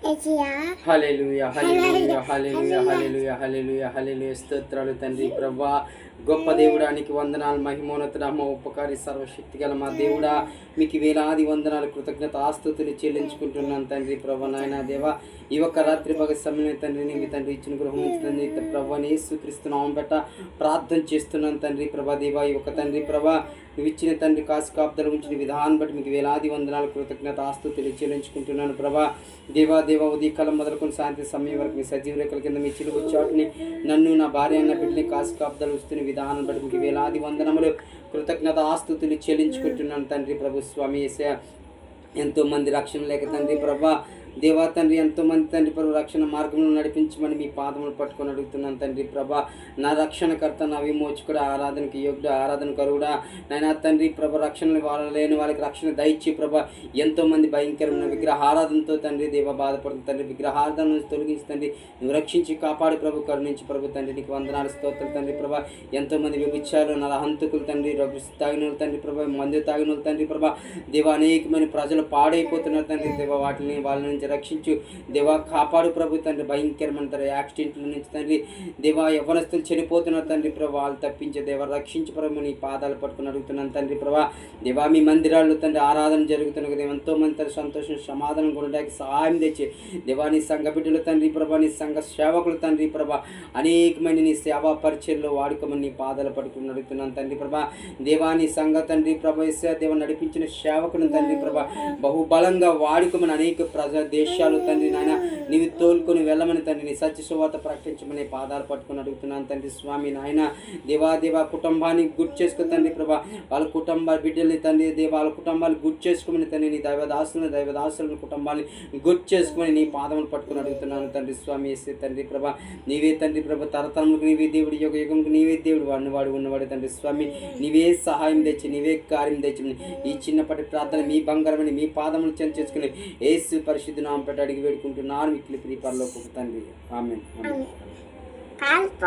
హల్లెలూయా హల్లెలూయా హల్లెలూయా హల్లెలూయా హల్లెలూయా హల్లెలూయా. స్తోత్రాలు తండ్రి ప్రభా. గొప్ప దేవుడానికి వందనాలు. మహిమోన్నతుడా, మా ఉపకారి, సర్వశక్తి గల మా దేవుడా, మీకు వేలాది వందనాలు, కృతజ్ఞత ఆస్తుతులు చెల్లించుకుంటున్నాను తండ్రి ప్రభా. నాయన దేవా, ఈ ఒక్క రాత్రి భగ సమయం తండ్రి, నీకు తండ్రి ఇచ్చిన గృహం తండ్రి ప్రభా, యేసుక్రీస్తు నామం బెట్ట ప్రార్థన చేస్తున్నాను తండ్రి ప్రభా. దేవా, ఈ ఒక్క తండ్రి ప్రభా, నువ్వు ఇచ్చిన తండ్రి కాసు కాపుదల ఉంచిన విధానం బట్టి మీకు వేలాది వందనాలు, కృతజ్ఞత ఆస్తుతులు చెల్లించుకుంటున్నాను ప్రభా. దేవా దేవా, ఉదయకాలం మొదలుకొని సాయంత్రం సమయం వరకు మీ సజీవ రేఖల కింద మీ చిలుగు చాటుని నన్ను, నా భార్య అన్న బిడ్డని కాసు కాపుదలు వస్తున్న విధానం బట్టి మీకు వేలాది వందనములు, కృతజ్ఞత ఆస్తుతులు చెల్లించుకుంటున్నాను తండ్రి ప్రభు. స్వామి యేసయ్య, ఎంతోమంది రక్షణ లేక తండ్రి ప్రభా, దేవా తండ్రి ఎంతోమంది తండ్రి ప్రభు రక్షణ మార్గంలో నడిపించమని మీ పాదములు పట్టుకొని అడుగుతున్నాను తండ్రి ప్రభా. నా రక్షణకర్త, నా విమోచకుడు, ఆరాధనకి యోగ్యుడు, ఆరాధన కరువుడా నాయన తండ్రి ప్రభ, రక్షణ లేని వాళ్ళకి రక్షణ దయచి ప్రభా. ఎంతోమంది భయంకరమైన విగ్రహ ఆరాధనతో తండ్రి దేవ బాధపడుతుంది తండ్రి. విగ్రహారాధన నుంచి తొలగించి తండ్రి నువ్వు రక్షించి కాపాడు ప్రభు, కరుణించి ప్రభు తండ్రి. నీకు వందనాలు, స్తోత్రాలు తండ్రి ప్రభా. ఎంతోమంది వ్యభిచారులు, నరహంతకులు తండ్రి, తాగిన తండ్రి ప్రభా, మందు తాగిన తండ్రి ప్రభా. దేవ, అనేకమైన ప్రజలు పాడైపోతున్నారు తండ్రి దేవ. వాటిని వాళ్ళ నుంచి రక్షించు దేవా, కాపాడు ప్రభు తండ్రి. భయంకరమైన యాక్సిడెంట్ల నుంచి తండ్రి దేవా, యవ్వనస్తులు చనిపోతున్నారు తండ్రి ప్రభా, వాళ్ళు తప్పించే దేవా, రక్షించు ప్రభు. నీ పాదాలు పట్టుకుని అడుగుతున్నాను తండ్రి ప్రభా. దేవా, మీ మందిరాల్లో తండ్రి ఆరాధన జరుగుతున్న కదా, ఎంతోమంది తండ్రి సంతోషం సమాధానం కొనడానికి సహాయం తెచ్చి దేవా, నీ సంఘ బిడ్డలు తండ్రి ప్రభా, నీ సంఘ సేవకులు తండ్రి ప్రభా, అనేకమైన నీ సేవా పరిచయంలో వాడుకోమని నీ పాదాలు పట్టుకుని అడుగుతున్నాను తండ్రి ప్రభా. దేవా, నీ సంఘ తండ్రి ప్రభా దేవ నడిపించిన సేవకులను తండ్రి ప్రభా బహుబలంగా వాడుకోమని అనేక దేశాలు తండ్రి నాయన నీవు తోలుకొని వెళ్ళమని తండ్రి, నీ సత్య సువార్త ప్రకటించమని పాదాలు పట్టుకొని అడుగుతున్నాను తండ్రి. స్వామి నాయన దేవా దేవా, కుటుంబాన్ని గుర్తు చేసుకో తండ్రి ప్రభా. వాళ్ళ కుటుంబ బిడ్డల్ని తండ్రి దేవా, వాళ్ళ కుటుంబాలు గుర్తు చేసుకోమని తండ్రి. నీ దైవదాసులను కుటుంబాన్ని గుర్తు చేసుకోమని నీ పాదములు పట్టుకొని అడుగుతున్నాను తండ్రి. స్వామి వేసే తండ్రి ప్రభా, నీవే తండ్రి ప్రభా, తరతరములకు నీవే దేవుడు, యుగ యుగంకు నీవే దేవుడు, వాడినవాడు ఉన్నవాడు తండ్రి. స్వామి నీవే సహాయం తెచ్చి, నీవే కార్యం తెచ్చి ఈ చిన్నప్పటి ప్రార్థన మీ బంగారమని మీ పాదములు చెంత చేసుకుని యేసు పరిశుద్ధ నామమున అడిగి వేడుకుంటున్నాను. మిక్కిలి ప్రియ పరలోకపు తండ్రి. ఆమేన్.